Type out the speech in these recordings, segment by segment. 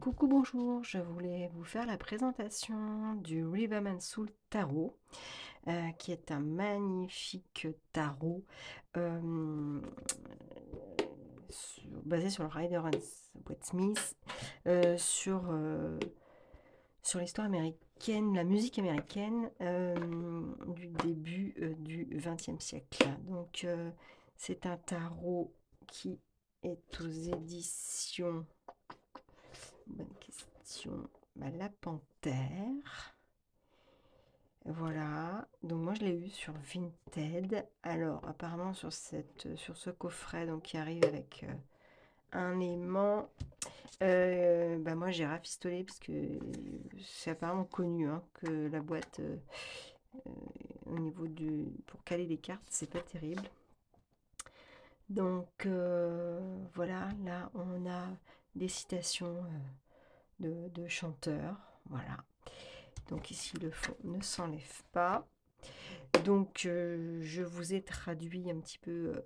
Coucou, bonjour, je voulais vous faire la présentation du Rhythm and Soul Tarot, qui est un magnifique tarot euh, basé sur le Waite Smith, sur l'histoire américaine, la musique américaine du début du XXe siècle. Donc, c'est un tarot qui est aux éditions. Bonne question. La Panthère. Voilà. Donc moi je l'ai eu sur Vinted. Alors apparemment sur ce coffret donc qui arrive avec un aimant. Moi j'ai rafistolé parce que c'est apparemment connu hein, que la boîte au niveau du pour caler les cartes c'est pas terrible. Donc voilà, là on a des citations de chanteurs. Voilà. Donc ici le fond ne s'enlève pas. Donc je vous ai traduit un petit peu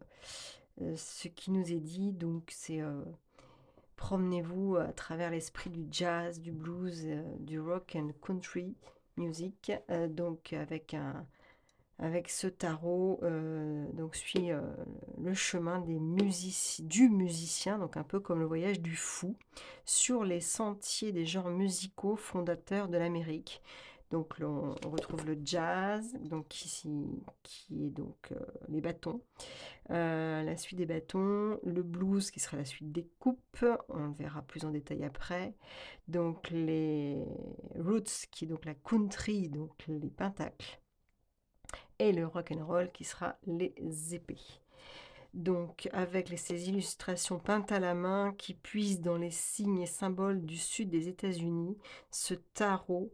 ce qui nous est dit. Donc c'est promenez-vous à travers l'esprit du jazz, du blues, du rock and country music. Donc avec ce tarot, donc suit le chemin du musicien, donc un peu comme le voyage du fou, sur les sentiers des genres musicaux fondateurs de l'Amérique. Donc on retrouve le jazz, donc ici, qui est donc les bâtons, la suite des bâtons, le blues qui sera la suite des coupes, on le verra plus en détail après. Donc les roots qui est donc la country, donc les pentacles et le rock and roll qui sera les épées. Donc avec ces illustrations peintes à la main qui puisent dans les signes et symboles du sud des États-Unis, ce tarot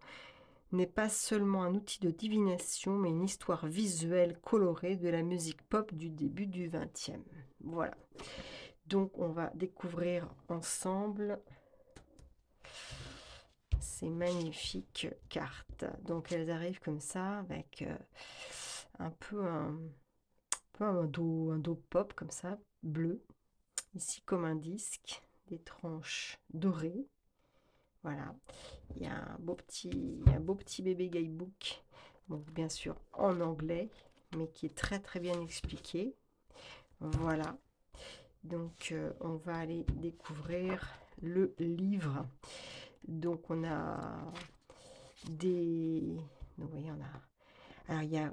n'est pas seulement un outil de divination, mais une histoire visuelle colorée de la musique pop du début du XXe. Voilà. Donc on va découvrir ensemble ces magnifiques cartes. Donc elles arrivent comme ça avec un peu un dos pop comme ça, bleu. Ici comme un disque, des tranches dorées. Voilà. Il y a un beau petit bébé guidebook, donc bien sûr en anglais, mais qui est très très bien expliqué. Voilà. Donc on va aller découvrir le livre. Donc on a des... Vous voyez, on a... Alors il y a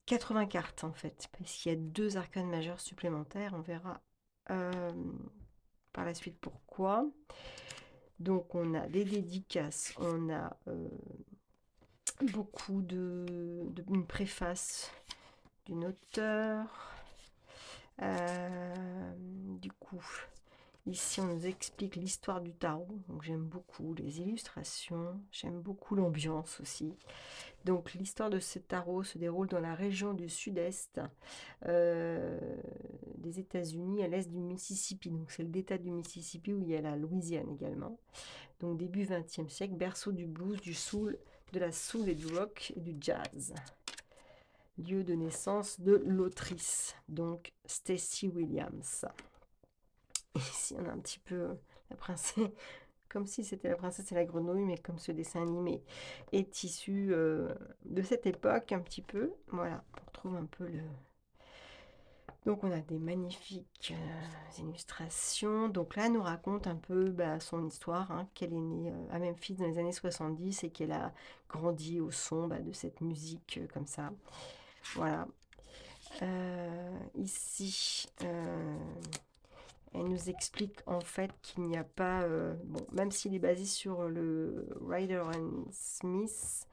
80 cartes en fait, parce qu'il y a 2 arcanes majeures supplémentaires. On verra par la suite pourquoi. Donc on a des dédicaces, on a beaucoup une préface d'une auteure. Du coup, ici on nous explique l'histoire du tarot. Donc j'aime beaucoup les illustrations, j'aime beaucoup l'ambiance aussi. Donc l'histoire de ce tarot se déroule dans la région du sud-est des États-Unis, à l'est du Mississippi. Donc c'est le delta du Mississippi où il y a la Louisiane également. Donc début 20e siècle, berceau du blues, du soul, de la soul et du rock et du jazz. Lieu de naissance de l'autrice, donc Stacey Williams. Ici on a un petit peu la princesse, comme si c'était la princesse et la grenouille, mais comme ce dessin animé est issu de cette époque un petit peu. Voilà, on retrouve un peu le... Donc on a des magnifiques illustrations. Donc là, elle nous raconte un peu son histoire, hein, qu'elle est née à Memphis dans les années 70 et qu'elle a grandi au son de cette musique comme ça. Voilà. Ici, elle nous explique en fait qu'il n'y a pas... même s'il est basé sur le Rider and Smith,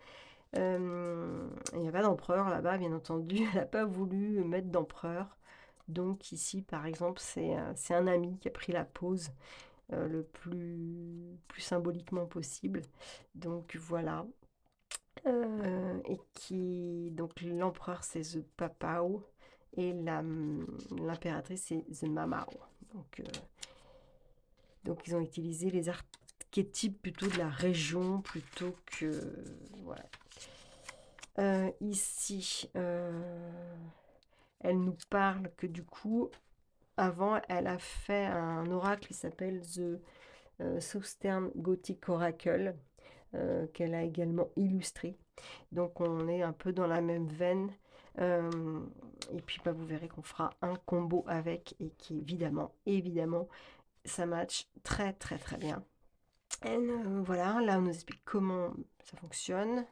il n'y a pas d'empereur là-bas, bien entendu. Elle n'a pas voulu mettre d'empereur. Donc ici, par exemple, c'est un ami qui a pris la pose le plus symboliquement possible. Donc voilà. Et qui donc l'empereur c'est The Papao et l'impératrice c'est The Mamao. Donc ils ont utilisé les archétypes plutôt de la région plutôt que voilà. Ici, elle nous parle que du coup, avant, elle a fait un oracle qui s'appelle The Southern Gothic Oracle, qu'elle a également illustré. Donc on est un peu dans la même veine. Et puis bah, vous verrez qu'on fera un combo avec et qui évidemment, ça match très très très bien. Et voilà, là on nous explique comment ça fonctionne.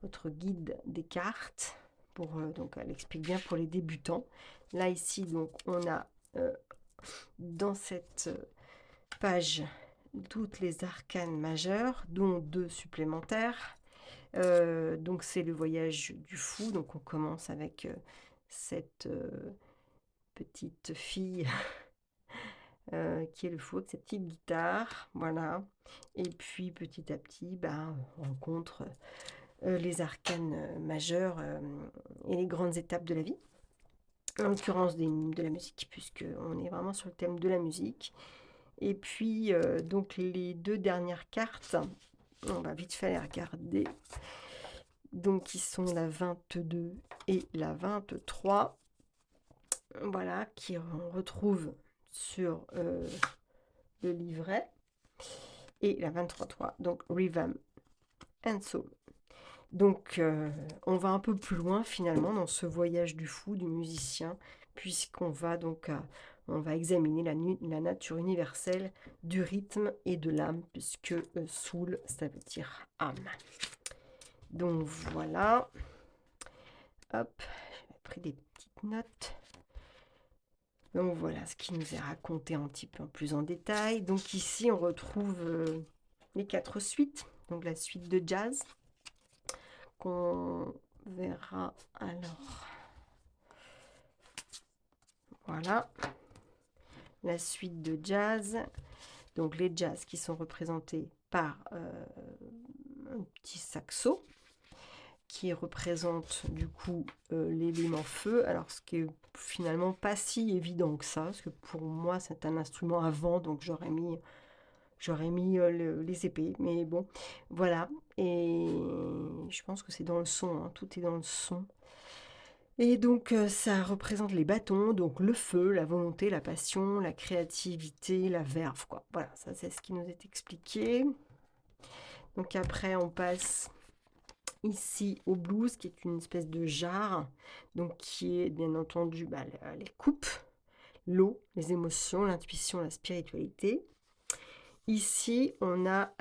Votre guide des cartes. Donc elle explique bien pour les débutants. Là ici donc on a dans cette page toutes les arcanes majeures, dont 2 supplémentaires. Donc c'est le voyage du fou. Donc on commence avec cette petite fille qui est le fou avec cette petite guitare. Voilà. Et puis petit à petit, on rencontre les arcanes majeures et les grandes étapes de la vie. En l'occurrence de la musique, puisqu'on est vraiment sur le thème de la musique. Et puis, donc les 2 dernières cartes, on va vite fait les regarder. Donc, qui sont la 22 et la 23. Voilà, qui on retrouve sur le livret. Et la 23.3, donc Rhythm and Soul. Donc, on va un peu plus loin finalement dans ce voyage du fou, du musicien, puisqu'on va donc on va examiner la nature universelle du rythme et de l'âme, puisque soul, ça veut dire âme. Donc voilà. Hop, j'ai pris des petites notes. Donc voilà ce qui nous est raconté un petit peu plus en détail. Donc ici, on retrouve les 4 suites. Donc la suite de jazz qu'on verra alors. Voilà. La suite de jazz. Donc les jazz qui sont représentés par un petit saxo qui représente du coup l'élément feu. Alors ce qui est finalement pas si évident que ça, parce que pour moi c'est un instrument à vent, donc j'aurais mis les épées, mais bon, voilà. Et je pense que c'est dans le son, hein, tout est dans le son. Et donc ça représente les bâtons, donc le feu, la volonté, la passion, la créativité, la verve, quoi. Voilà, ça c'est ce qui nous est expliqué. Donc après on passe ici au blues, qui est une espèce de jarre, donc qui est bien entendu les coupes, l'eau, les émotions, l'intuition, la spiritualité. Ici, on a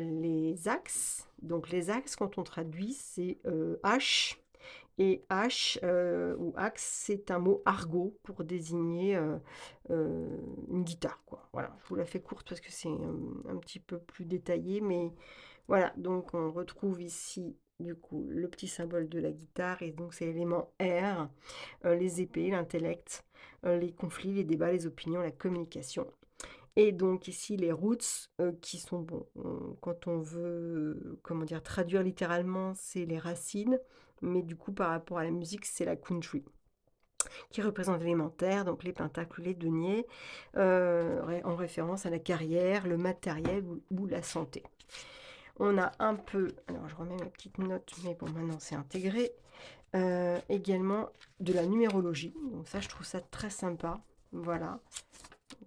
les axes. Donc les axes, quand on traduit, c'est H. Et H ou axe, c'est un mot argot pour désigner une guitare, quoi. Voilà, je vous la fais courte parce que c'est un petit peu plus détaillé, mais voilà. Donc on retrouve ici du coup le petit symbole de la guitare, et donc c'est l'élément R, les épées, l'intellect, les conflits, les débats, les opinions, la communication. Et donc ici les roots qui sont bon, quand on veut traduire littéralement, c'est les racines, mais du coup par rapport à la musique, c'est la country qui représente l'élémentaire, donc les pentacles, les deniers, en référence à la carrière, le matériel ou la santé. On a un peu, alors je remets mes petites notes, mais bon, maintenant c'est intégré, également de la numérologie. Donc ça, je trouve ça très sympa. Voilà,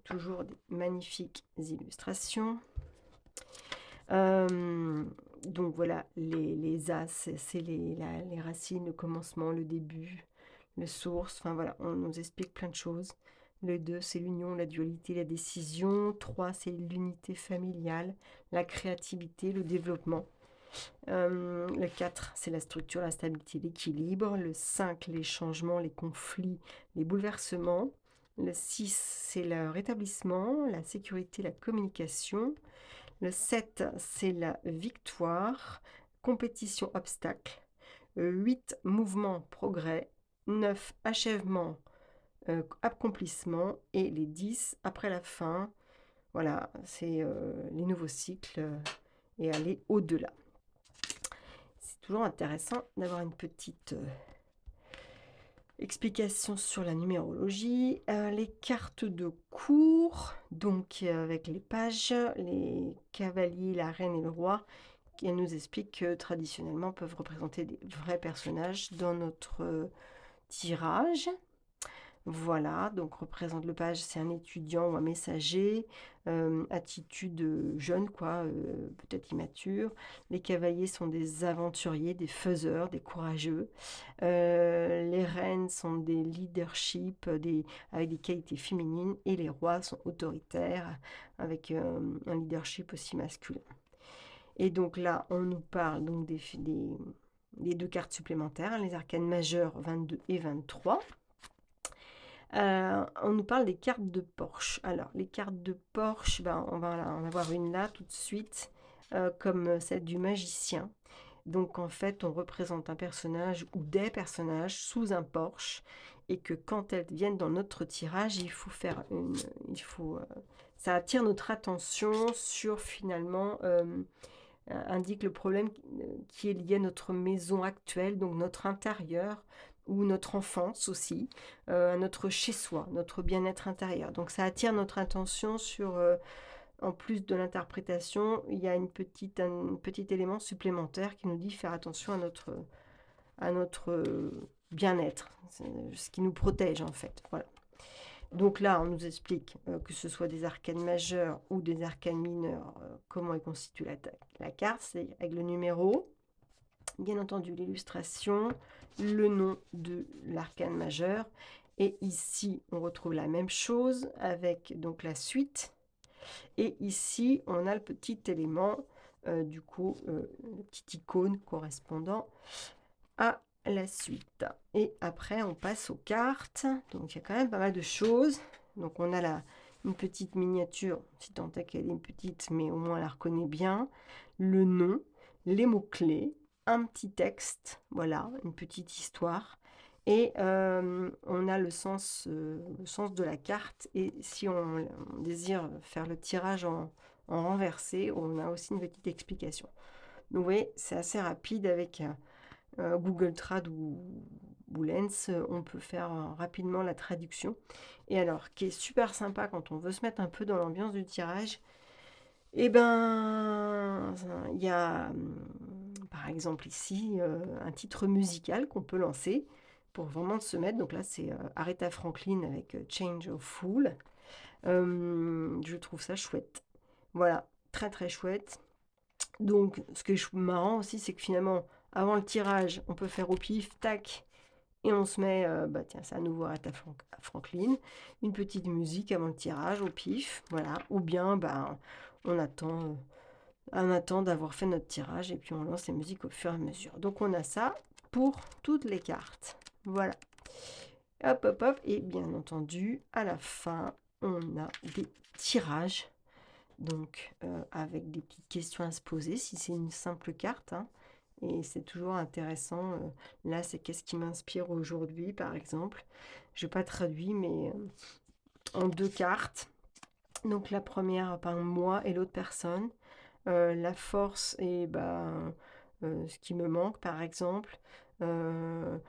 toujours des magnifiques illustrations. Donc voilà, les as, c'est les racines, le commencement, le début, le source. Enfin voilà, on nous explique plein de choses. Le 2, c'est l'union, la dualité, la décision. 3, c'est l'unité familiale, la créativité, le développement. Le 4, c'est la structure, la stabilité, l'équilibre. Le 5, les changements, les conflits, les bouleversements. Le 6, c'est le rétablissement, la sécurité, la communication. Le 7, c'est la victoire, compétition, obstacle. 8, mouvement, progrès. 9, achèvement, accomplissement. Et les 10, après la fin. Voilà, c'est les nouveaux cycles et aller au-delà. C'est toujours intéressant d'avoir une petite explication sur la numérologie. Les cartes de cours, donc avec les pages, les cavaliers, la reine et le roi, qui nous expliquent que traditionnellement peuvent représenter des vrais personnages dans notre tirage. Voilà, donc représente le page, c'est un étudiant ou un messager, attitude, jeune quoi, peut-être immature. Les cavaliers sont des aventuriers, des faiseurs, des courageux. Les reines sont des leadership, avec des qualités féminines et les rois sont autoritaires avec, un leadership aussi masculin. Et donc là, on nous parle donc des 2 cartes supplémentaires, hein, les arcanes majeures 22 et 23. On nous parle des cartes de Porsche. Alors, les cartes de Porsche, ben, on va en avoir une là tout de suite, comme celle du magicien. Donc, en fait, on représente un personnage ou des personnages sous un Porsche et que quand elles viennent dans notre tirage, il faut faire une... Il faut, ça attire notre attention sur finalement... indique le problème qui est lié à notre maison actuelle, donc notre intérieur ou notre enfance aussi, à notre chez-soi, notre bien-être intérieur. Donc ça attire notre attention sur, en plus de l'interprétation, il y a un petit élément supplémentaire qui nous dit faire attention à notre bien-être, ce qui nous protège en fait. Voilà. Donc là, on nous explique que ce soit des arcanes majeures ou des arcanes mineures, comment est constituée la carte, c'est avec le numéro, bien entendu l'illustration, le nom de l'arcane majeur. Et ici, on retrouve la même chose avec donc la suite. Et ici, on a le petit élément, du coup, le petit icône correspondant à la suite. Et après, on passe aux cartes. Donc, il y a quand même pas mal de choses. Donc, on a une petite miniature, si tant est qu'elle est petite, mais au moins, elle la reconnaît bien. Le nom, les mots-clés, un petit texte, voilà, une petite histoire. Et on a le sens de la carte. Et si on désire faire le tirage en renversé, on a aussi une petite explication. Donc, vous voyez, c'est assez rapide avec... Google Trad ou Lens, on peut faire rapidement la traduction. Et alors, qui est super sympa quand on veut se mettre un peu dans l'ambiance du tirage, et ben, il y a par exemple ici un titre musical qu'on peut lancer pour vraiment se mettre. Donc là, c'est Aretha Franklin avec Change of Fool. Je trouve ça chouette. Voilà, très très chouette. Donc, ce qui est marrant aussi, c'est que finalement, avant le tirage, on peut faire au pif, tac, et on se met, bah tiens, c'est à nouveau à Franklin, une petite musique avant le tirage, au pif, voilà. Ou bien, bah, on attend d'avoir fait notre tirage, et puis on lance les musiques au fur et à mesure. Donc, on a ça pour toutes les cartes. Voilà. Hop, hop, hop. Et bien entendu, à la fin, on a des tirages donc avec des petites questions à se poser si c'est une simple carte, hein. Et c'est toujours intéressant. Là, c'est qu'est-ce qui m'inspire aujourd'hui, par exemple. Je n'ai pas traduit, mais en 2 cartes. Donc la première par moi et l'autre personne. La force et ben, ce qui me manque, par exemple. Le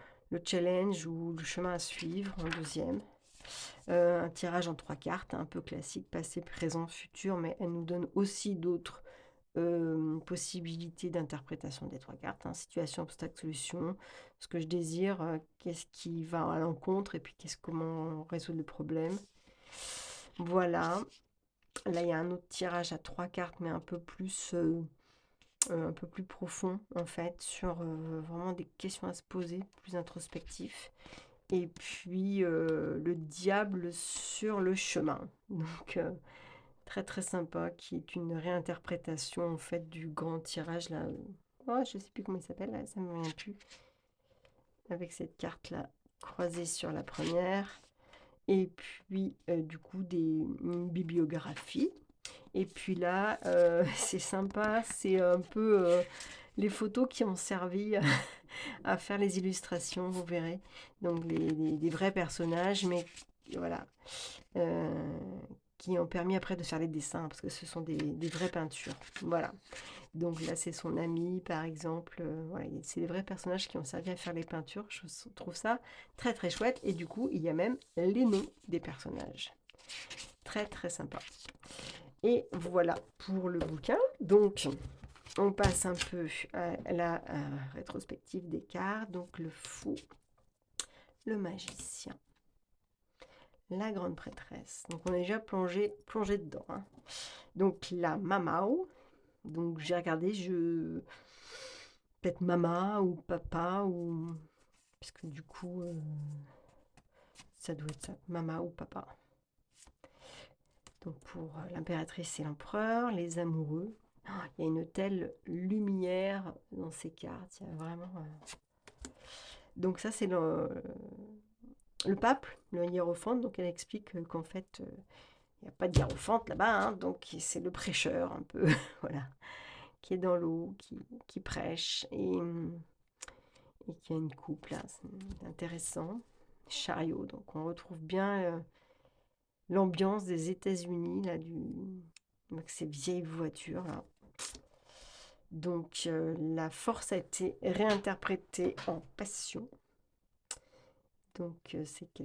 challenge ou le chemin à suivre en deuxième. Un tirage en 3 cartes, un peu classique, passé, présent, futur, mais elle nous donne aussi d'autres possibilités d'interprétation des 3 cartes, hein. Situation, obstacle, solution, ce que je désire, qu'est-ce qui va à l'encontre, et puis comment résoudre le problème. Voilà. Là, il y a un autre tirage à 3 cartes, mais un peu plus profond, en fait, sur vraiment des questions à se poser, plus introspectif. Et puis le diable sur le chemin. Donc très très sympa, qui est une réinterprétation en fait du grand tirage là. Oh, je sais plus comment il s'appelle, là, ça me vient plus. Avec cette carte là croisée sur la première. Et puis du coup une bibliographie. Et puis là, c'est sympa, c'est un peu les photos qui ont servi à faire les illustrations, vous verrez. Donc des vrais personnages, mais voilà, euh, qui ont permis après de faire les dessins, parce que ce sont des vraies peintures. Voilà. Donc là, c'est son ami, par exemple. Voilà, c'est des vrais personnages qui ont servi à faire les peintures. Je trouve ça très très chouette. Et du coup, il y a même les noms des personnages. Très très sympa. Et voilà pour le bouquin. Donc, on passe un peu à la rétrospective des cartes. Donc, le fou, le magicien, la grande prêtresse. Donc on est déjà plongé dedans. Hein. Donc la Mamao. Donc j'ai regardé, peut-être Mama ou Papa ou puisque du coup ça doit être ça, Mama ou Papa. Donc pour l'impératrice et l'empereur, les amoureux. Oh, il y a une telle lumière dans ces cartes. Il y a vraiment. Donc ça c'est le pape, le hiérophante. Donc elle explique qu'en fait il n'y a pas de hiérophante là-bas. Hein, donc c'est le prêcheur un peu, voilà, qui est dans l'eau, qui prêche et qui a une coupe là. C'est intéressant. Chariot. Donc on retrouve bien l'ambiance des États-Unis là avec ces vieilles voitures là. Donc la force a été réinterprétée en passion. Donc c'est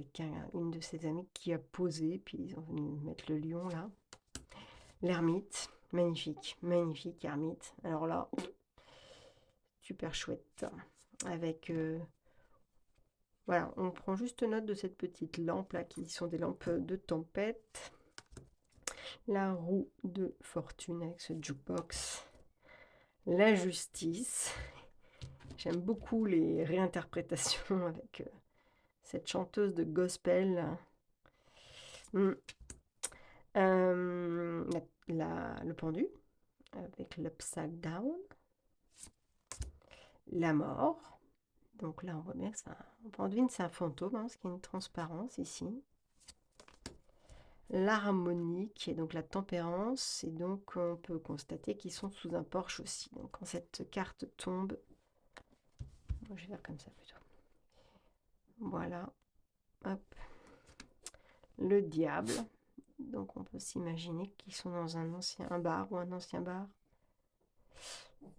une de ses amies qui a posé, puis ils ont venu mettre le lion là. L'ermite, magnifique, magnifique ermite. Alors là, super chouette. Avec voilà, on prend juste note de cette petite lampe là, qui sont des lampes de tempête. La roue de fortune avec ce jukebox. La justice. J'aime beaucoup les réinterprétations avec cette chanteuse de gospel. Le pendu avec l'upside down. La mort. Donc là, on voit bien que on pendu, c'est un fantôme, hein, parce qu'il y a une transparence ici. L'harmonique et donc la tempérance, et donc on peut constater qu'ils sont sous un porche aussi. Donc quand cette carte tombe, je vais faire comme ça plutôt. Voilà, hop, le diable. Donc on peut s'imaginer qu'ils sont dans un bar ou un ancien bar.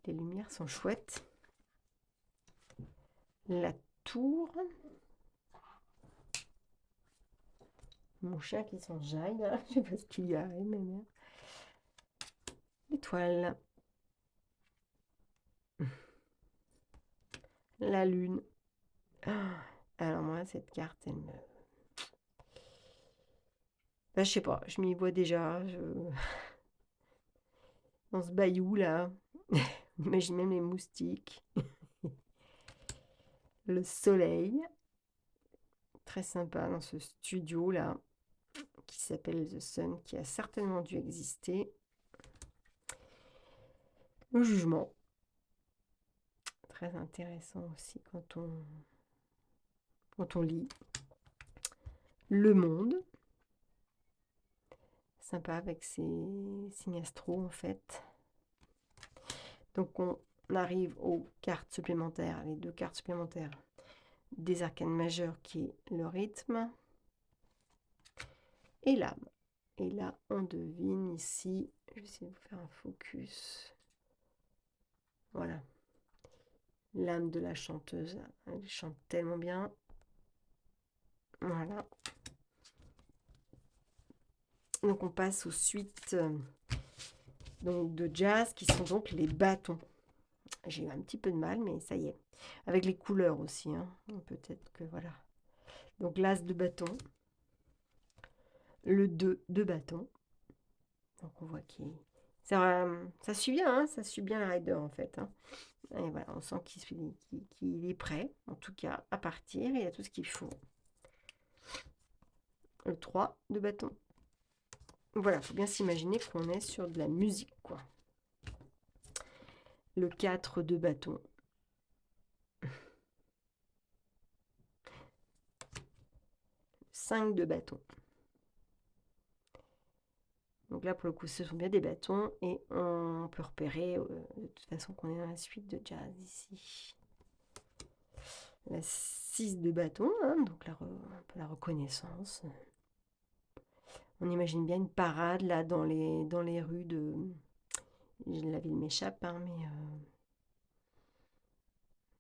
Les lumières sont chouettes. La tour. Mon chat qui s'enjaille, là. Je sais pas ce qu'il y a, mais merde. L'étoile. La lune. Alors moi, cette carte, elle me... je sais pas, je m'y vois déjà. Dans ce bayou, là. J'imagine même les moustiques. Le soleil. Très sympa dans ce studio, là, qui s'appelle The Sun, qui a certainement dû exister. Le jugement. Très intéressant aussi quand on lit. Le monde. Sympa avec ces signes astro en fait. Donc on arrive aux cartes supplémentaires, les 2 cartes supplémentaires des arcanes majeures qui est le rythme et l'âme. Et là on devine ici, je vais essayer de vous faire un focus. Voilà. L'âme de la chanteuse, elle chante tellement bien. Voilà. Donc on passe aux suites donc de jazz qui sont donc les bâtons. J'ai eu un petit peu de mal, mais ça y est. Avec les couleurs aussi, hein. Peut-être que voilà. Donc l'as de bâton. Le 2 de bâton. Donc on voit qu'il... Ça suit bien, hein, ça suit bien la rider en fait. Hein. Et voilà, on sent qu'il est prêt, en tout cas, à partir. Il a tout ce qu'il faut. Le 3 de bâton. Voilà, il faut bien s'imaginer qu'on est sur de la musique, quoi. Le 4 de bâton. 5 de bâton. Donc là, pour le coup, ce sont bien des bâtons et on peut repérer de toute façon qu'on est dans la suite de jazz ici. La 6 de bâton, hein, donc un peu la reconnaissance. On imagine bien une parade là dans les rues de... La ville m'échappe, hein,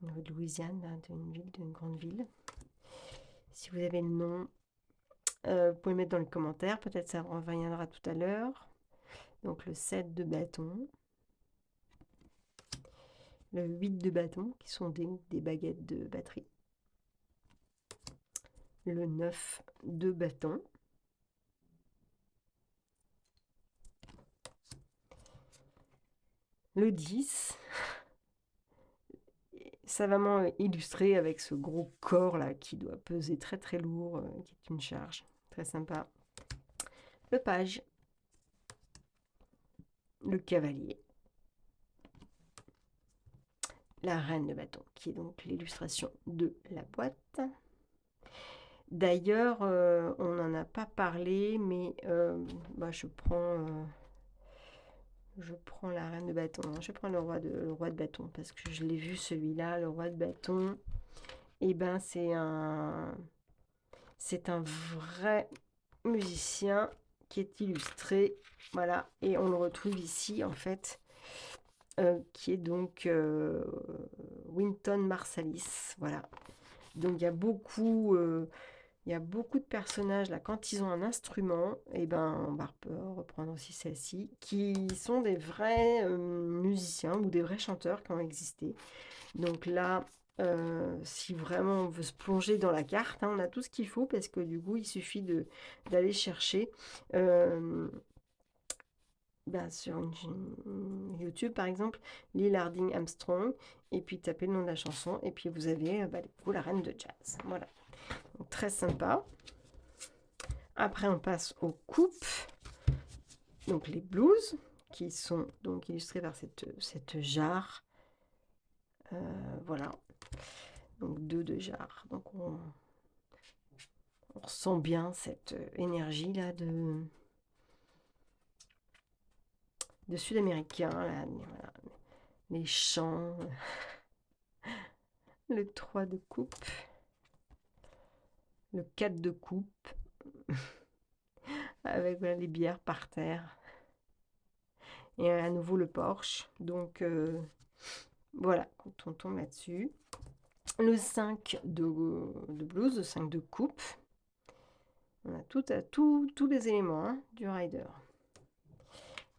mais de Louisiane, là, d'une grande ville. Si vous avez le nom, vous pouvez le mettre dans les commentaires, peut-être ça reviendra tout à l'heure. Donc le 7 de bâton. Le 8 de bâton, qui sont des baguettes de batterie. Le 9 de bâton. Le 10, savamment illustré avec ce gros corps là qui doit peser très très lourd, qui est une charge. Très sympa. Le page. Le cavalier. La reine de bâton, qui est donc l'illustration de la boîte. D'ailleurs, on n'en a pas parlé, mais je prends la reine de bâton. Je prends le roi de bâton, parce que je l'ai vu celui-là, le roi de bâton. Et ben c'est un vrai musicien qui est illustré. Voilà, et on le retrouve ici en fait. Qui est donc Wynton Marsalis. Voilà. Donc il y a beaucoup de personnages là, quand ils ont un instrument, et ben on va reprendre aussi celle-ci, qui sont des vrais musiciens ou des vrais chanteurs qui ont existé. Donc là, si vraiment on veut se plonger dans la carte, hein, on a tout ce qu'il faut parce que du coup il suffit d'aller chercher. Sur une YouTube par exemple, Lil Harding Armstrong, et puis tapez le nom de la chanson, et puis vous avez la reine de jazz. Voilà, donc, très sympa. Après on passe aux coupes, donc les blues, qui sont donc illustrés par cette jarre. Voilà, donc deux jarres. Donc on ressent bien cette énergie là de sud-américain, là, voilà. Les chants, le 3 de coupe, le 4 de coupe, avec les bières par terre, et à nouveau le Porsche. Donc voilà, quand on tombe là-dessus. Le 5 de blues, le 5 de coupe. On a tous les éléments hein, du rider.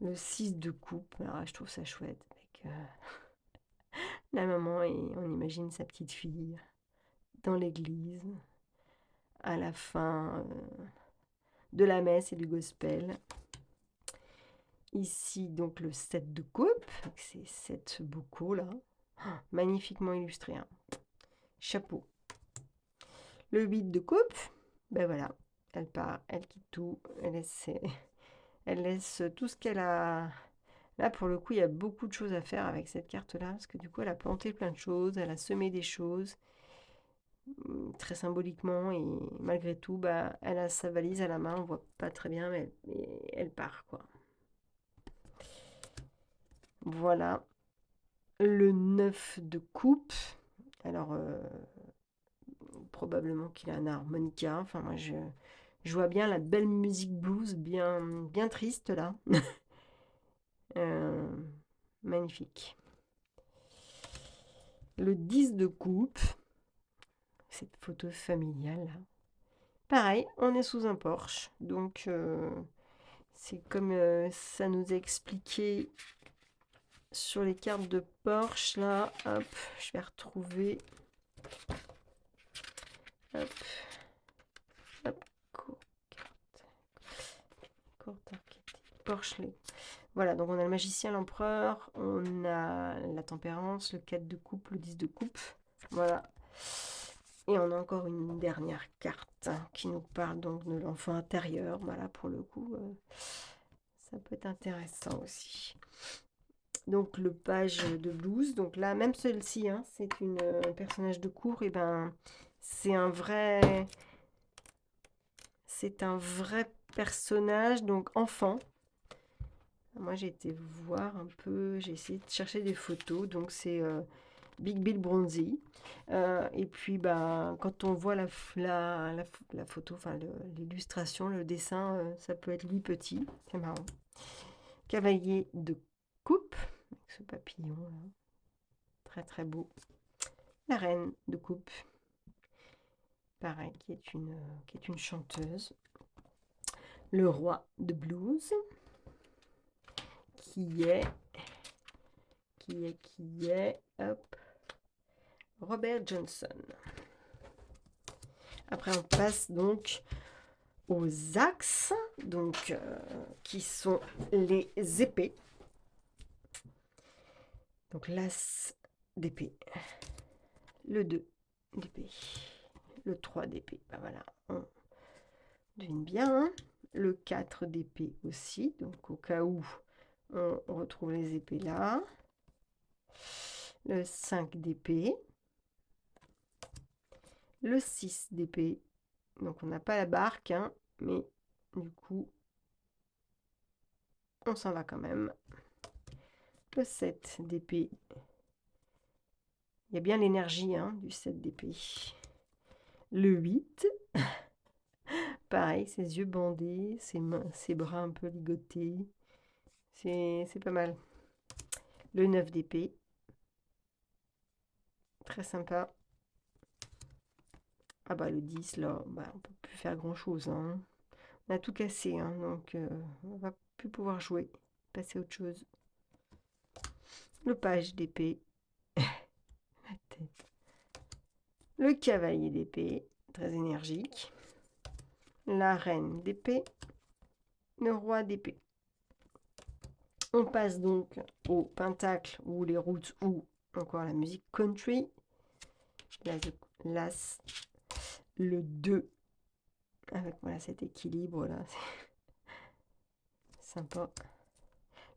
Le 6 de coupe, alors je trouve ça chouette. Avec la maman et on imagine sa petite fille dans l'église à la fin de la messe et du gospel. Ici donc le 7 de coupe, c'est 7 bocaux là, magnifiquement illustré. Hein. Chapeau. Le 8 de coupe, ben voilà, elle part, elle quitte tout, elle laisse tout ce qu'elle a. Là, pour le coup, il y a beaucoup de choses à faire avec cette carte-là, parce que du coup, elle a planté plein de choses, elle a semé des choses, très symboliquement, et malgré tout, elle a sa valise à la main, on voit pas très bien, mais elle part, quoi. Voilà. Le 9 de coupe, alors, probablement qu'il a un harmonica, enfin, moi, je vois bien la belle musique blues, bien triste, là. Magnifique. Le 10 de coupe, cette photo familiale là. Pareil, on est sous un Porsche, donc c'est comme ça nous a expliqué sur les cartes de Porsche là. Hop, je vais retrouver. Hop, hop, courte archétype. Porsche. Voilà, donc on a le magicien, l'empereur, on a la tempérance, le 4 de coupe, le 10 de coupe. Voilà. Et on a encore une dernière carte qui nous parle donc de l'enfant intérieur. Voilà, pour le coup, ça peut être intéressant aussi. Donc le page de blues. Donc là, même celle-ci, hein, c'est un personnage de cour. Et ben, c'est un vrai personnage, donc enfant. Moi, j'ai été voir un peu, j'ai essayé de chercher des photos. Donc c'est Big Bill Bronzy. Et puis, quand on voit la photo, enfin l'illustration, le dessin, ça peut être lui petit. C'est marrant. Cavalier de coupe, avec ce papillon là. Très très beau. La reine de coupe. Pareil, qui est une chanteuse. Le roi de blues. Qui est, hop, Robert Johnson. Après, on passe donc aux axes, donc qui sont les épées. Donc l'As d'épée, le 2 d'épée, le 3 d'épée. Ben voilà, on devine bien. Hein, le 4 d'épée aussi, donc au cas où on retrouve les épées là. Le 5 d'épée. Le 6 d'épée. Donc on n'a pas la barque, hein, mais du coup, on s'en va quand même. Le 7 d'épée. Il y a bien l'énergie hein, du 7 d'épée. Le 8. Pareil, ses yeux bandés, ses mains, ses bras un peu ligotés. C'est pas mal. Le 9 d'épée. Très sympa. Ah bah le 10 là, bah, on peut plus faire grand chose. Hein. On a tout cassé, hein, donc on va plus pouvoir jouer. Passer à autre chose. Le page d'épée. La tête. Le cavalier d'épée, très énergique. La reine d'épée. Le roi d'épée. On passe donc au pentacle ou les routes ou encore la musique country. L'As, le 2 avec voilà cet équilibre là, c'est sympa.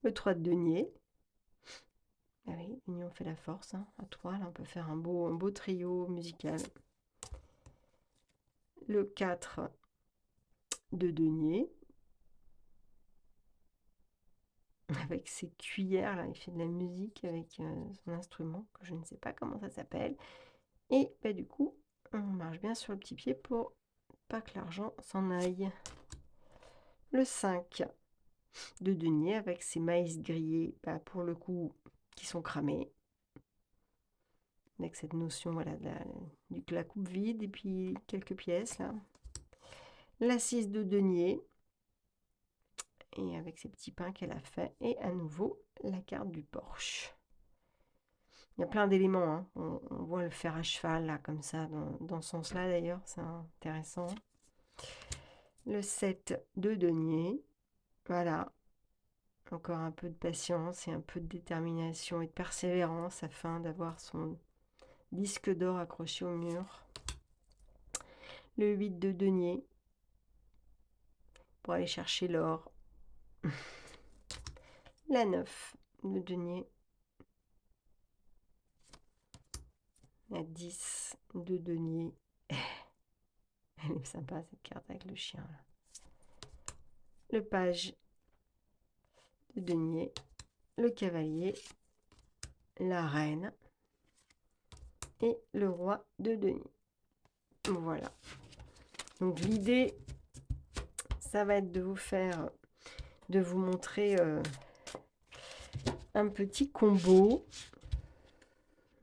Le 3 de denier. Ah oui, l'union fait la force. Hein. À 3, là, on peut faire un beau trio musical. Le 4 de denier. Avec ses cuillères, là, il fait de la musique avec son instrument, que je ne sais pas comment ça s'appelle. Et bah, du coup, on marche bien sur le petit pied pour pas que l'argent s'en aille. Le 5 de denier avec ses maïs grillés, bah, pour le coup, qui sont cramés. Avec cette notion voilà, de la coupe vide et puis quelques pièces là. La 6 de denier. Et avec ces petits pains qu'elle a fait. Et à nouveau, la carte du Porsche. Il y a plein d'éléments. Hein. On voit le fer à cheval là, comme ça, dans ce sens-là d'ailleurs. C'est intéressant. Le 7 de denier. Voilà. Encore un peu de patience et un peu de détermination et de persévérance afin d'avoir son disque d'or accroché au mur. Le 8 de denier. Pour aller chercher l'or. La 9 de denier. La 10 de denier. Elle est sympa cette carte avec le chien. Là. Le page de denier. Le cavalier. La reine. Et le roi de denier. Voilà. Donc l'idée, ça va être de vous montrer un petit combo.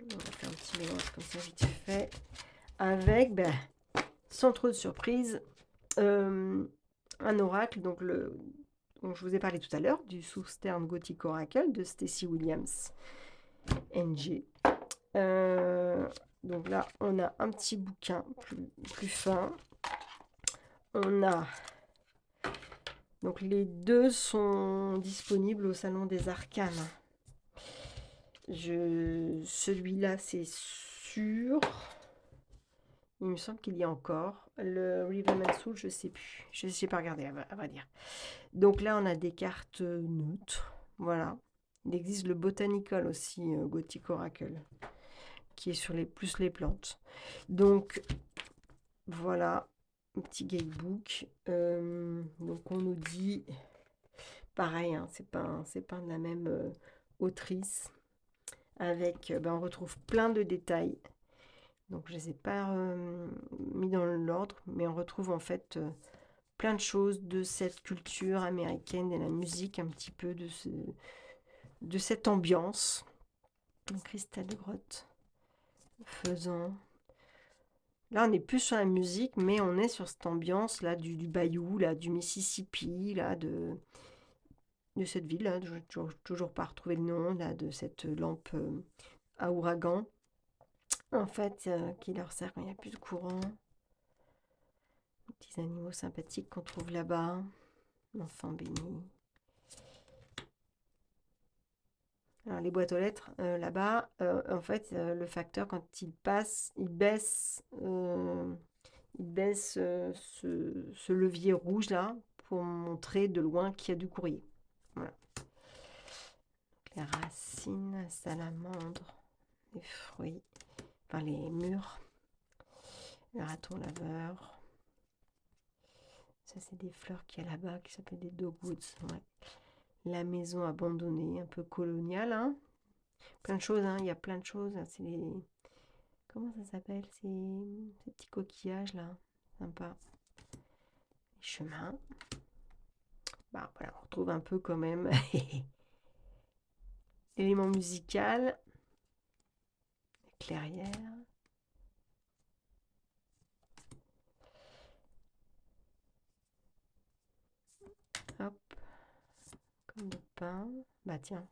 On va faire un petit mélange comme ça vite fait. Avec, ben, sans trop de surprise, un oracle, donc dont je vous ai parlé tout à l'heure, du Southern Gothic Oracle de Stacey Williams, NG. Donc là, on a un petit bouquin plus fin. On a... Donc les deux sont disponibles au Salon des Arcanes. Celui-là, c'est sûr. Il me semble qu'il y a encore. Le Rhythm and Soul, je ne sais plus. Je n'ai pas regardé, à vrai dire. Donc là, on a des cartes neutres. Voilà. Il existe le Botanical aussi, Gothic Oracle, qui est sur plus les plantes. Donc, voilà. Un petit guidebook. Donc, on nous dit... Pareil, hein, c'est pas de la même autrice. Avec, on retrouve plein de détails. Donc, je ne les ai pas mis dans l'ordre, mais on retrouve en fait plein de choses de cette culture américaine, de la musique, un petit peu de cette ambiance. Un cristal de grotte. Faisant. Là, on n'est plus sur la musique, mais on est sur cette ambiance là du bayou, là, du Mississippi, là, de cette ville. Là, je n'ai toujours pas retrouvé le nom là, de cette lampe à ouragan. En fait, qui leur sert quand il n'y a plus de courant. Les petits animaux sympathiques qu'on trouve là-bas. L'enfant béni. Alors, les boîtes aux lettres, là-bas, en fait, le facteur, quand il passe, il baisse ce levier rouge là pour montrer de loin qu'il y a du courrier. Voilà. Les racines, salamandre, les fruits, enfin les mûres, le raton laveur. Ça, c'est des fleurs qu'il y a là-bas qui s'appellent des dogwoods. Ouais. La maison abandonnée, un peu coloniale. Hein. Plein de choses, hein. Il y a plein de choses. C'est les... Comment ça s'appelle ces petits coquillages là. Sympa. Les chemins. Bah voilà, on retrouve un peu quand même l'élément musical. Les clairières. Hop. Comme le pain. Bah tiens.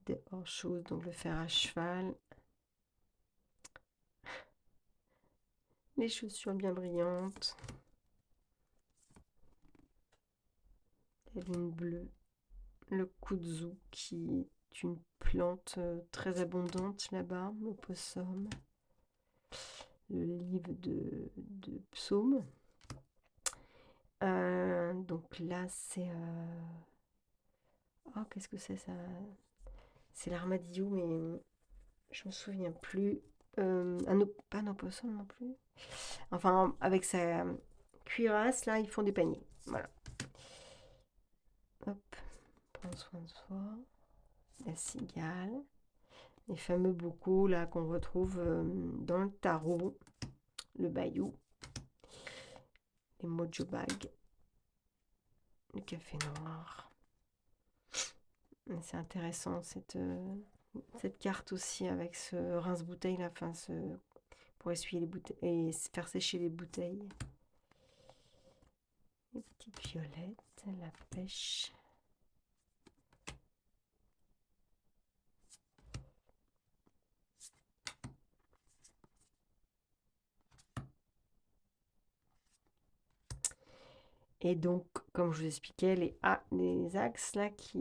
Des hors-choses, donc le fer à cheval. Les chaussures bien brillantes. La lune bleue. Le kudzu qui est une plante très abondante là-bas. L'opossum. Le livre de psaumes. Donc là, c'est... Oh, qu'est-ce que c'est ça? C'est l'armadillo, mais je me souviens plus. Pas un opossum non plus. Enfin, avec sa cuirasse, là, ils font des paniers. Voilà. Hop, prendre soin de soi. La cigale. Les fameux bocaux, là, qu'on retrouve dans le tarot. Le bayou. Les mojo bags. Le café noir. C'est intéressant, cette carte aussi, avec ce rince-bouteille, là, enfin, pour essuyer les bouteilles et faire sécher les bouteilles. Les petites violettes, la pêche. Et donc, comme je vous expliquais, les axes là qui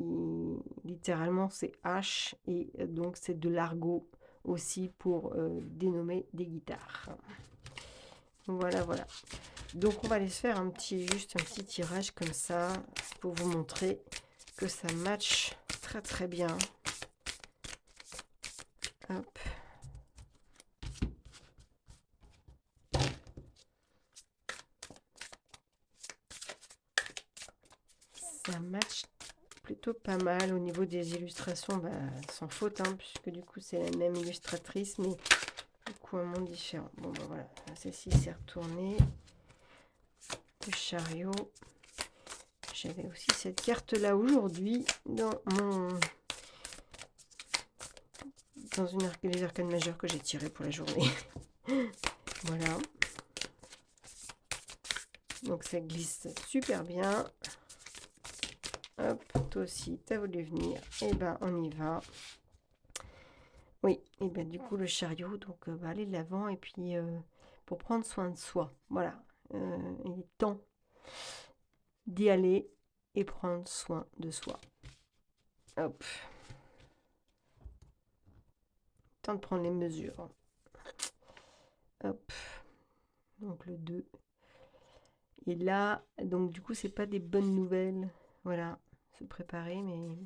littéralement c'est H et donc c'est de l'argot aussi pour dénommer des guitares. Voilà, voilà. Donc on va aller se faire juste un petit tirage comme ça pour vous montrer que ça match très très bien. Hop. Ça match plutôt pas mal au niveau des illustrations, bah, sans faute, hein, puisque du coup c'est la même illustratrice, mais du coup un monde différent. Bon ben voilà, celle-ci s'est retournée. Le chariot. J'avais aussi cette carte là aujourd'hui dans les arcanes majeures que j'ai tirées pour la journée. Voilà. Donc ça glisse super bien. Hop, toi aussi, t'as voulu venir. Et ben on y va. Oui, et ben du coup le chariot, donc aller de l'avant et puis pour prendre soin de soi. Voilà. Il est temps d'y aller et prendre soin de soi. Hop. Temps de prendre les mesures. Hop. Donc le 2. Et là, donc du coup, c'est pas des bonnes nouvelles. Voilà, se préparer, mais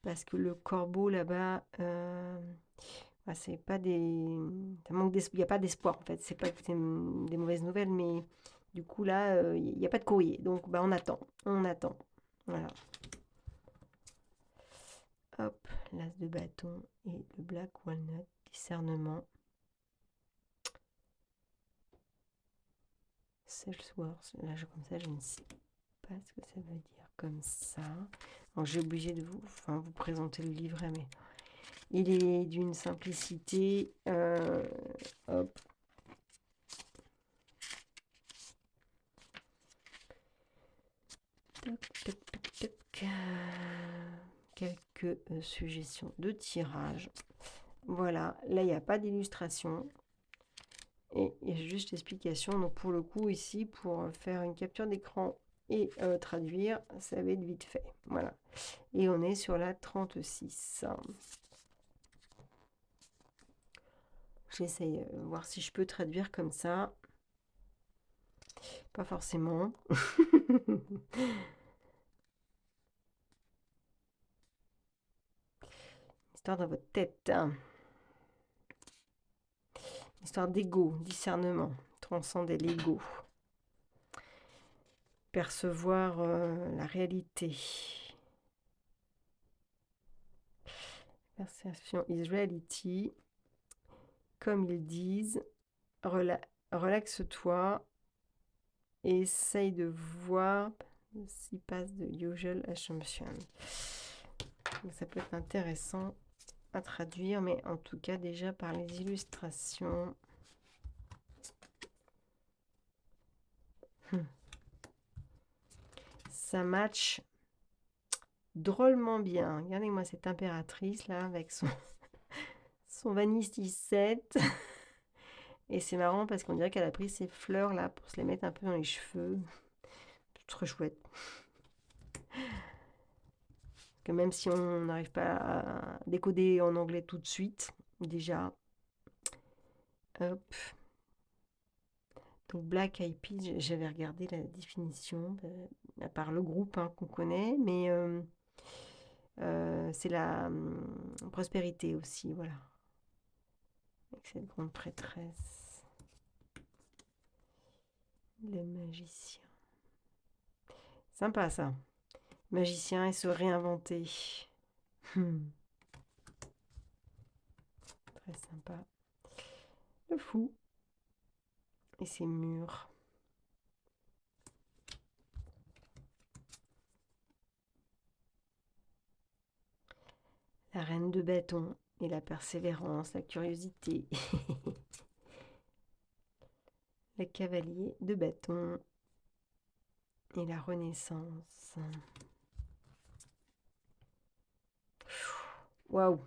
parce que le corbeau là-bas, c'est pas des, ça manque il n'y a pas d'espoir en fait. C'est pas des mauvaises nouvelles, mais du coup là, il n'y a pas de courrier. Donc bah on attend, on attend. Voilà. Hop, l'as de bâton et le black walnut, discernement. Self-worth, là comme ça, je ne sais pas ce que ça veut dire comme ça. Donc j'ai obligé de vous présenter le livret, mais il est d'une simplicité. Hop. Toc, toc, toc, toc. Quelques suggestions de tirage. Voilà, là il n'y a pas d'illustration. Et il y a juste l'explication. Donc pour le coup ici, pour faire une capture d'écran Et traduire, ça va être vite fait. Voilà. Et on est sur la 36. J'essaye de voir si je peux traduire comme ça. Pas forcément. Histoire dans votre tête. Histoire d'ego, discernement. Transcender l'ego. Percevoir la réalité. Perception is reality. Comme ils disent, relaxe-toi et essaye de voir s'il passe de usual assumption. Donc ça peut être intéressant à traduire, mais en tout cas déjà par les illustrations. Ça match drôlement bien. Regardez-moi cette impératrice là avec son Vanille 17. Et c'est marrant parce qu'on dirait qu'elle a pris ses fleurs là pour se les mettre un peu dans les cheveux. C'est trop chouette. Que même si on n'arrive pas à décoder en anglais tout de suite, déjà. Hop. Donc Black Eyed Peas, j'avais regardé la définition, à part le groupe qu'on connaît, mais c'est la prospérité aussi, voilà. Avec cette grande prêtresse. Le magicien. Sympa ça. Magicien et se réinventer. Très sympa. Le fou. Et ses murs. La reine de bâton et la persévérance, la curiosité. Le cavalier de bâton et la renaissance. Waouh!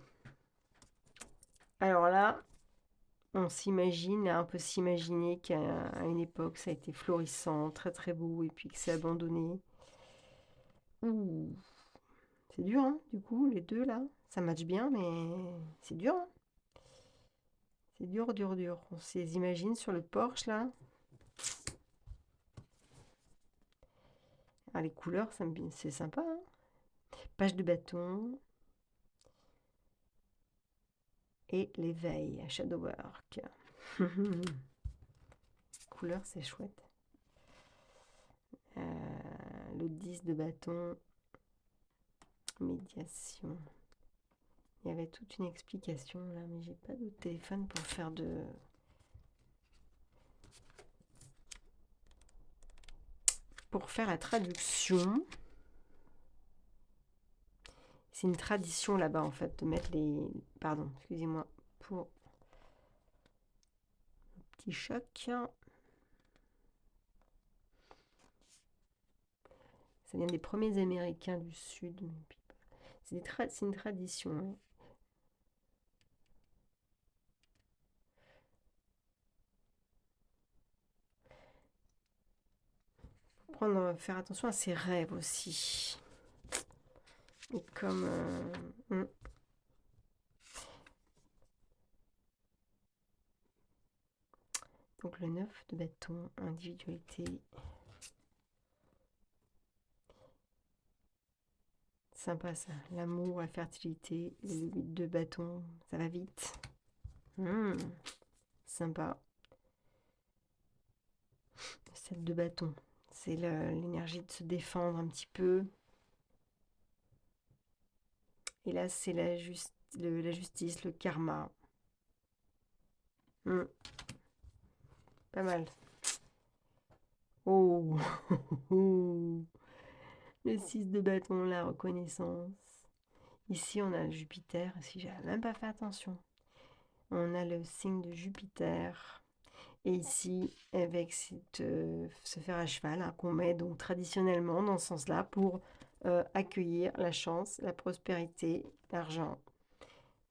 Alors là, on s'imagine, on peut s'imaginer qu'à une époque, ça a été florissant, très très beau, et puis que c'est abandonné. Ouh, c'est dur, hein, du coup, les deux là. Ça match bien, mais c'est dur, hein. C'est dur, dur, dur. On se les imagine sur le porche là. Ah, les couleurs, c'est sympa, hein. Page de bâton. Et l'éveil, Shadowwork. Couleur, c'est chouette. Le 10 de bâton. Médiation. Il y avait toute une explication là, mais j'ai pas de téléphone pour faire la traduction. C'est une tradition là-bas en fait de mettre les... Pardon, excusez-moi pour le petit choc. Ça vient des premiers Américains du Sud. C'est une tradition. Hein. Faire attention à ses rêves aussi. Et comme... Donc le 9 de bâton, individualité. Sympa ça. L'amour, la fertilité, le 8 de bâton, ça va vite. Sympa. Le 7 de bâton, c'est l'énergie de se défendre un petit peu. Et là, c'est la justice, le karma. Pas mal. Oh, le 6 de bâton, la reconnaissance. Ici, on a le Jupiter. Si j'avais même pas fait attention. On a le signe de Jupiter. Et ici, avec ce fer à cheval qu'on met donc traditionnellement dans ce sens-là pour accueillir la chance, la prospérité, l'argent.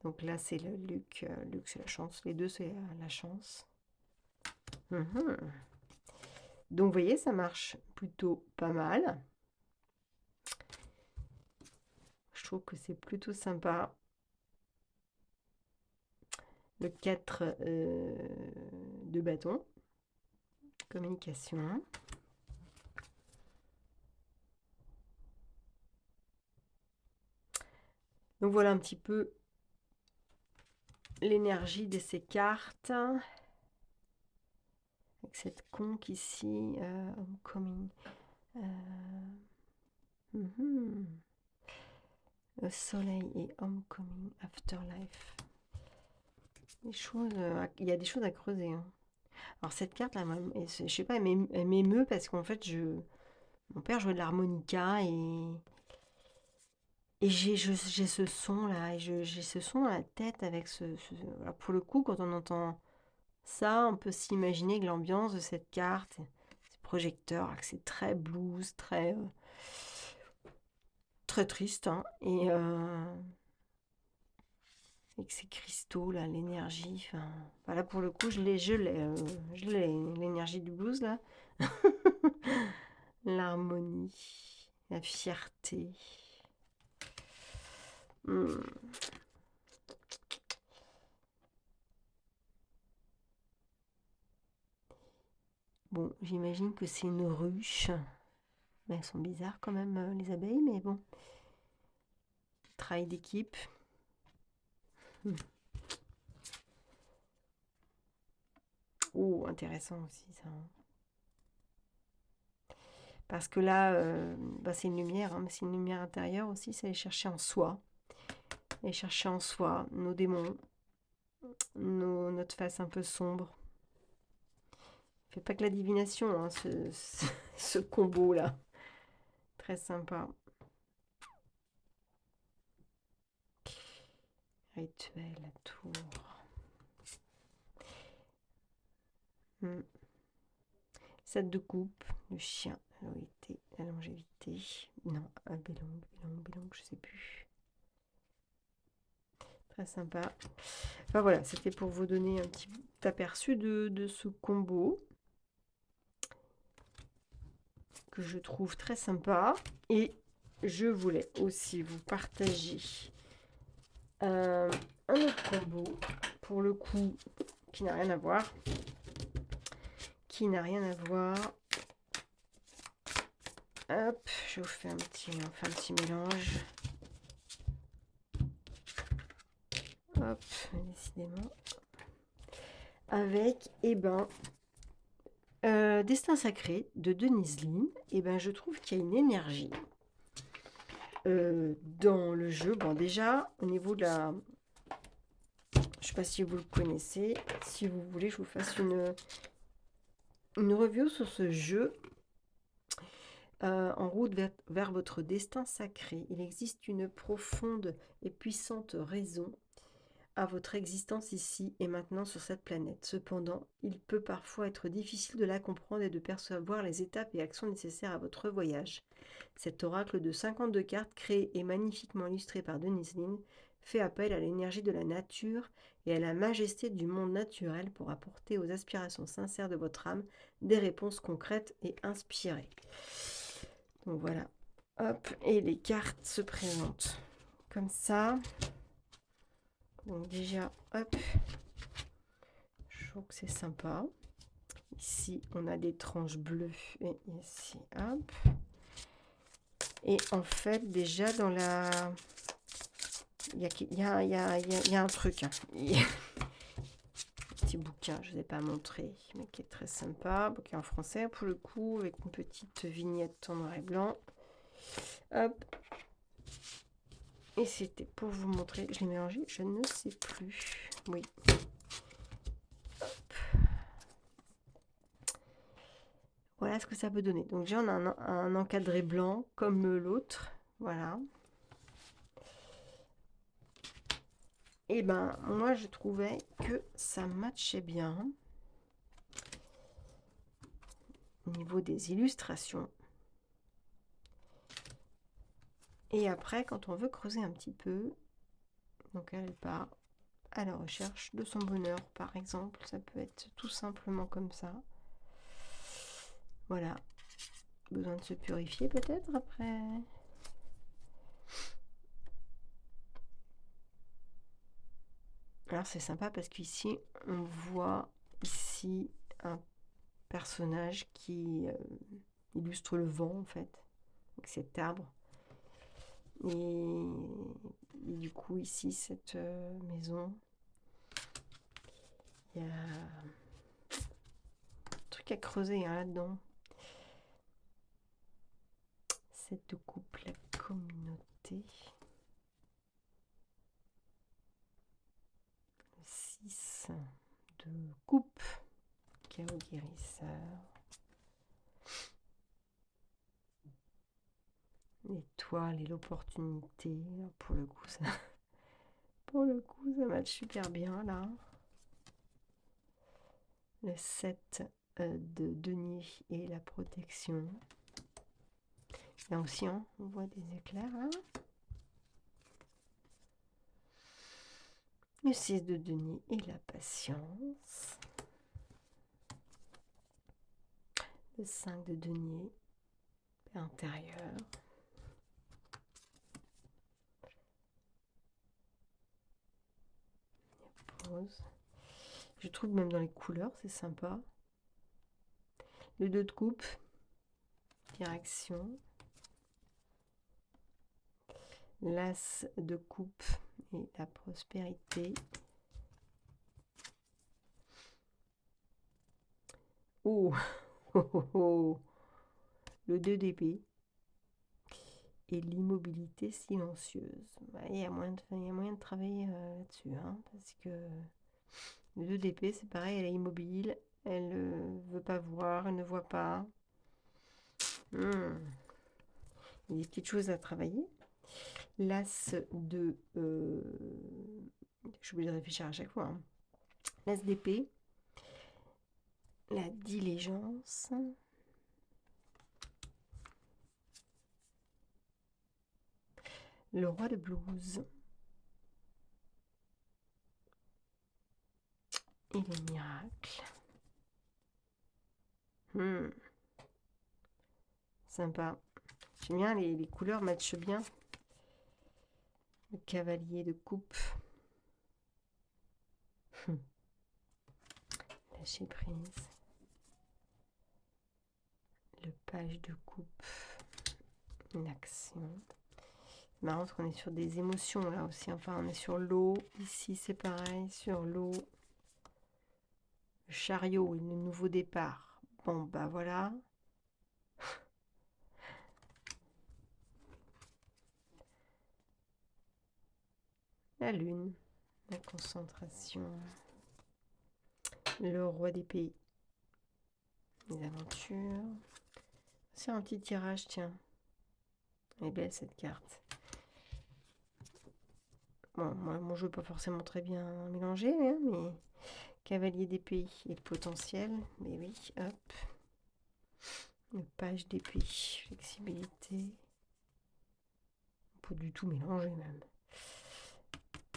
Donc là, c'est le luxe, c'est la chance. Les deux, c'est la chance. Donc, vous voyez, ça marche plutôt pas mal. Je trouve que c'est plutôt sympa. Le 4 de bâton. Communication. Donc, voilà un petit peu l'énergie de ces cartes. Avec cette conque ici. Homecoming. Le soleil et Homecoming, Afterlife. Des choses, il y a des choses à creuser. Hein. Alors cette carte là, je sais pas, elle m'émeut parce qu'en fait, mon père jouait de l'harmonica et j'ai ce son là, et j'ai ce son dans la tête avec alors, pour le coup, quand on entend ça, on peut s'imaginer que l'ambiance de cette carte, ces projecteurs, que c'est très blues, très triste, hein, et que ces cristaux là, l'énergie, enfin, voilà, pour le coup, je l'ai, l'énergie du blues là, l'harmonie, la fierté. Bon, j'imagine que c'est une ruche. Mais elles sont bizarres quand même, les abeilles, mais bon. Travail d'équipe. Oh, intéressant aussi ça. Parce que là, c'est une lumière, hein, mais c'est une lumière intérieure aussi, c'est aller chercher en soi. Aller chercher en soi nos démons, notre face un peu sombre. Fait pas que la divination, hein, ce combo-là. Très sympa. Rituel, la tour. 7 de coupe, le chien, la longévité. Non, Belong, je sais plus. Très sympa. Enfin voilà, c'était pour vous donner un petit aperçu de ce combo que je trouve très sympa. Et je voulais aussi vous partager un autre combo, pour le coup, qui n'a rien à voir. Hop, je vous fais un petit mélange. Hop, décidément. Avec, Destin sacré de Denise Lin. Je trouve qu'il y a une énergie dans le jeu. Bon, déjà, au niveau de la... Je sais pas si vous le connaissez. Si vous voulez, je vous fasse une review sur ce jeu. En route vers votre destin sacré. Il existe une profonde et puissante raison à votre existence ici et maintenant sur cette planète. Cependant, il peut parfois être difficile de la comprendre et de percevoir les étapes et actions nécessaires à votre voyage. Cet oracle de 52 cartes, créé et magnifiquement illustré par Denise Lin, fait appel à l'énergie de la nature et à la majesté du monde naturel pour apporter aux aspirations sincères de votre âme des réponses concrètes et inspirées. Donc voilà, hop, et les cartes se présentent comme ça. Donc déjà, hop, je trouve que c'est sympa. Ici, on a des tranches bleues et ici, hop. Et en fait, déjà dans la... Il y a un truc. Hein. Un petit bouquin, je ne vous ai pas montré, mais qui est très sympa. Bouquin en français pour le coup, avec une petite vignette en noir et blanc. Hop. Et c'était pour vous montrer, je l'ai mélangé, je ne sais plus. Oui. Hop. Voilà ce que ça peut donner. Donc déjà on a un encadré blanc comme l'autre. Voilà. Et moi je trouvais que ça matchait bien. Au niveau des illustrations. Et après, quand on veut creuser un petit peu, donc elle part à la recherche de son bonheur, par exemple. Ça peut être tout simplement comme ça. Voilà. Besoin de se purifier peut-être après. Alors c'est sympa parce qu'ici on voit ici un personnage qui illustre le vent en fait, avec cet arbre. Et du coup ici cette maison, il y a un truc à creuser hein, là-dedans. Cette coupe, la communauté. 6 de coupe, chaos guérisseur. L'étoile et l'opportunité. Pour le coup, ça match super bien là. Le 7 de denier et la protection. Là aussi, hein, on voit des éclairs là. Le 6 de denier et la patience. Le 5 de denier intérieur. Pause. Je trouve même dans les couleurs, c'est sympa. Le 2 de coupe. Direction. L'as de coupe et la prospérité. Oh, oh, oh, oh. Le 2 d'épée et l'immobilité silencieuse. Il y a moyen de travailler là-dessus, hein, parce que le 2 d'épée, c'est pareil, elle est immobile, elle ne veut pas voir, elle ne voit pas. Il y a des petites choses à travailler. L'as de... je suis obligée de réfléchir à chaque fois. Hein. L'as d'épée, la diligence. Le roi de blues. Et le miracle. Sympa. J'aime bien, les couleurs matchent bien. Le cavalier de coupe. Lâcher prise. Le page de coupe. L'action. Marrant parce qu'on est sur des émotions là aussi. Enfin, on est sur l'eau. Ici, c'est pareil, sur l'eau. Le chariot et le nouveau départ. Bon, bah voilà. La lune. La concentration. Le roi des pays. Les aventures. C'est un petit tirage, tiens. Elle est belle cette carte. Bon, moi, mon jeu n'est pas forcément très bien mélangé, hein, mais cavalier d'épée et le potentiel. Mais oui, hop. Le page d'épée, flexibilité. Pas du tout mélangé même.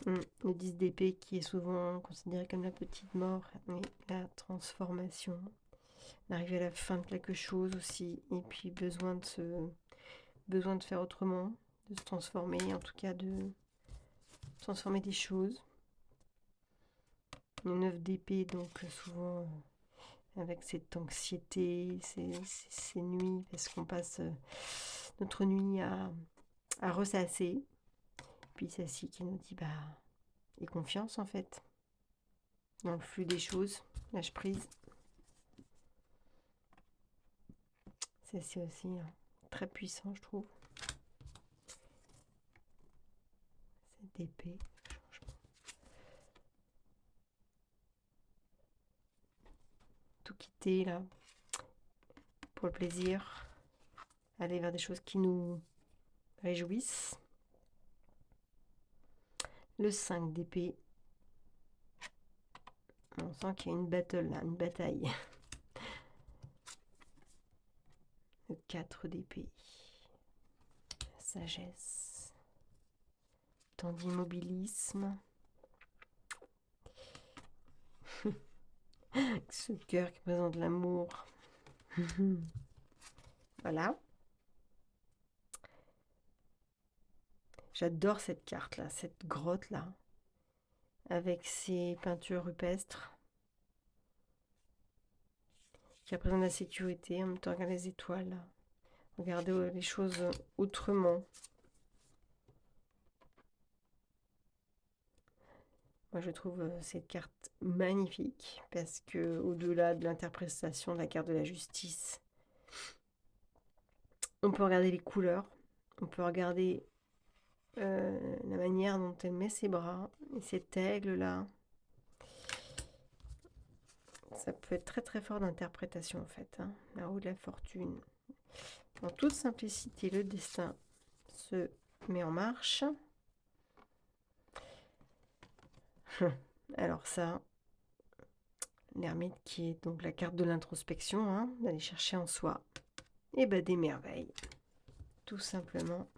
Le 10 d'épée qui est souvent considéré comme la petite mort et la transformation. Arriver à la fin de quelque chose aussi. Et puis besoin de faire autrement, de se transformer, en tout cas de transformer des choses. Le 9 d'épée, donc souvent avec cette anxiété, ces nuits, parce qu'on passe notre nuit à ressasser. Puis celle-ci qui nous dit, et confiance en fait, dans le flux des choses, lâche prise. C'est aussi très puissant, je trouve. Cette épée. Tout quitter là, pour le plaisir. Aller vers des choses qui nous réjouissent. Le 5 d'épée. On sent qu'il y a une battle là, une bataille. Le 4 d'épée. La sagesse. Temps d'immobilisme. Ce cœur qui présente l'amour. Voilà. J'adore cette carte-là, cette grotte-là, avec ses peintures rupestres, qui représentent la sécurité. En même temps, regarde les étoiles. Regardez les choses autrement. Moi, je trouve cette carte magnifique parce que, au-delà de l'interprétation de la carte de la justice, on peut regarder les couleurs, on peut regarder la manière dont elle met ses bras et cet aigle-là. Ça peut être très très fort d'interprétation en fait. Hein. La roue de la fortune. En toute simplicité, le destin se met en marche. Alors ça, l'ermite qui est donc la carte de l'introspection, hein, d'aller chercher en soi. Et ben des merveilles. Tout simplement.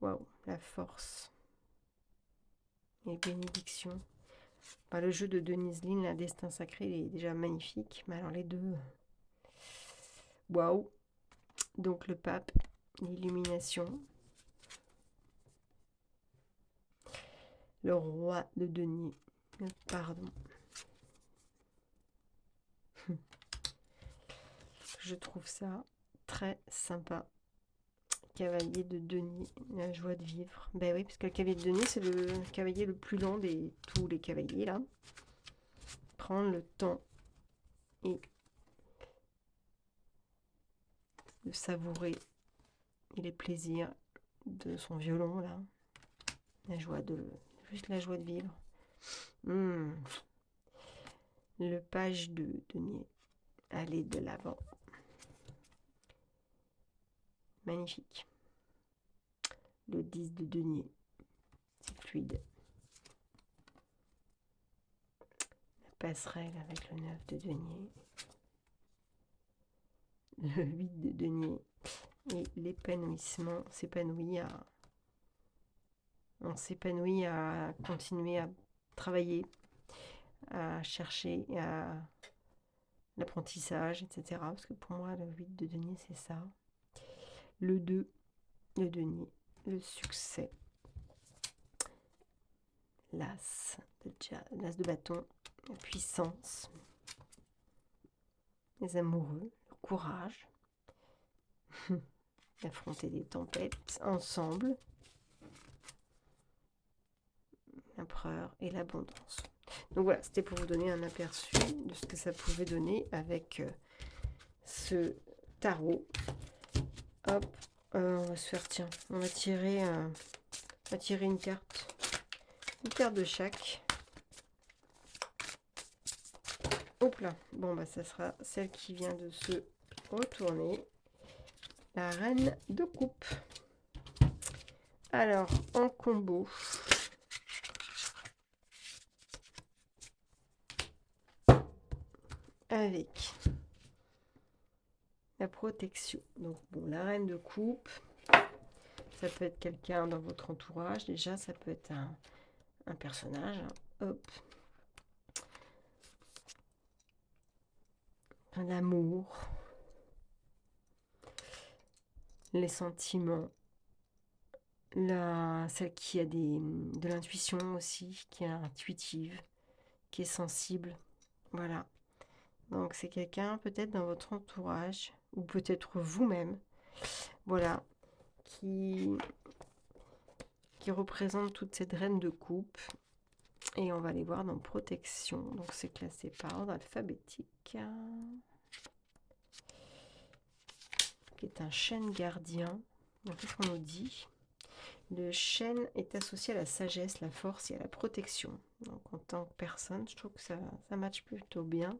Waouh, la force. Les bénédictions. Bah, le jeu de Denise Lin, la destin sacré, il est déjà magnifique. Mais alors les deux. Waouh. Donc le pape, l'illumination. Le roi de denier. Pardon. Je trouve ça très sympa. Cavalier de denier, la joie de vivre. Ben oui, parce que le cavalier de denier, c'est le cavalier le plus lent de tous les cavaliers, là. Prendre le temps et de savourer et les plaisirs de son violon, là. La joie de... Juste la joie de vivre. Le page de denier. Aller de l'avant. Magnifique. Le 10 de denier. C'est fluide. La passerelle avec le 9 de denier. Le 8 de denier. Et l'épanouissement, on s'épanouit à continuer à travailler, à chercher, à l'apprentissage, etc. Parce que pour moi, le 8 de denier, c'est ça. Le 2 de denier, le succès. L'as de bâton, la puissance. Les amoureux, le courage. Affronter des tempêtes ensemble. L'empereur et l'abondance. Donc voilà, c'était pour vous donner un aperçu de ce que ça pouvait donner avec ce tarot. Hop, on va se faire, tiens, on va tirer une carte de chaque. Hop là, bon bah ça sera celle qui vient de se retourner. La reine de coupe. Alors, en combo, avec la protection. Donc bon, la reine de coupe, ça peut être quelqu'un dans votre entourage. Déjà, ça peut être un personnage. Hop. L'amour. Les sentiments. Celle qui a de l'intuition aussi, qui est intuitive, qui est sensible. Voilà. Donc c'est quelqu'un peut-être dans votre entourage, ou peut-être vous-même. Voilà. Qui représente toute cette reine de coupe. Et on va les voir dans protection. Donc c'est classé par ordre alphabétique. Qui est un chêne gardien. Donc qu'est-ce qu'on nous dit ? Le chêne est associé à la sagesse, la force et à la protection. Donc en tant que personne, je trouve que ça matche plutôt bien.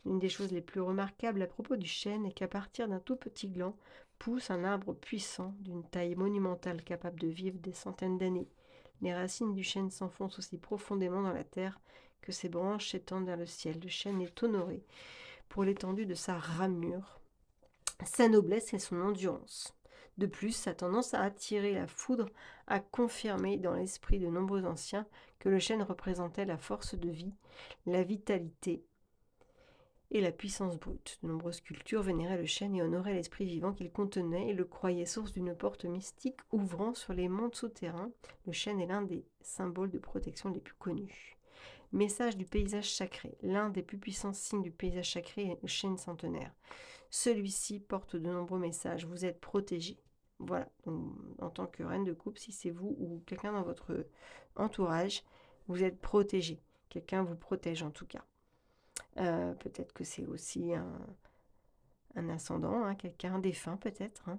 Une des choses les plus remarquables à propos du chêne est qu'à partir d'un tout petit gland pousse un arbre puissant d'une taille monumentale capable de vivre des centaines d'années. Les racines du chêne s'enfoncent aussi profondément dans la terre que ses branches s'étendent vers le ciel. Le chêne est honoré pour l'étendue de sa ramure, sa noblesse et son endurance. De plus, sa tendance à attirer la foudre a confirmé dans l'esprit de nombreux anciens que le chêne représentait la force de vie, la vitalité et la puissance brute. De nombreuses cultures vénéraient le chêne et honoraient l'esprit vivant qu'il contenait et le croyaient source d'une porte mystique ouvrant sur les mondes souterrains. Le chêne est l'un des symboles de protection les plus connus. Message du paysage sacré. L'un des plus puissants signes du paysage sacré est le chêne centenaire. Celui-ci porte de nombreux messages. Vous êtes protégé. Voilà. Donc, en tant que reine de coupe, si c'est vous ou quelqu'un dans votre entourage, vous êtes protégé. Quelqu'un vous protège en tout cas. Peut-être que c'est aussi un ascendant, hein, quelqu'un, un défunt peut-être. Hein.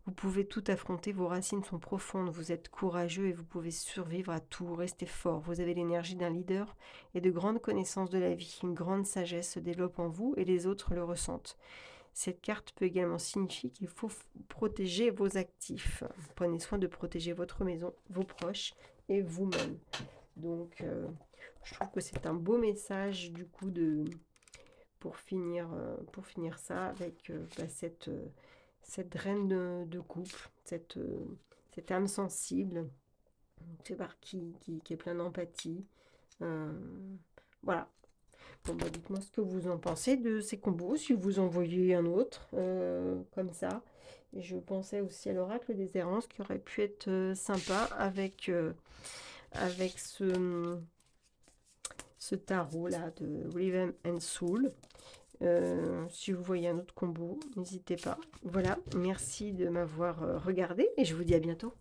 Vous pouvez tout affronter, vos racines sont profondes, vous êtes courageux et vous pouvez survivre à tout, restez fort. Vous avez l'énergie d'un leader et de grandes connaissances de la vie. Une grande sagesse se développe en vous et les autres le ressentent. Cette carte peut également signifier qu'il faut protéger vos actifs. Prenez soin de protéger votre maison, vos proches et vous-même. Donc, je trouve que c'est un beau message du coup pour finir ça avec cette reine de couple, cette âme sensible, qui est plein d'empathie. Voilà. Bon, bah, dites-moi ce que vous en pensez de ces combos, si vous en voyez un autre, comme ça. Et je pensais aussi à l'oracle des errances qui aurait pu être sympa avec ce tarot-là de Rhythm and Soul. Si vous voyez un autre combo, n'hésitez pas. Voilà, merci de m'avoir regardé et je vous dis à bientôt.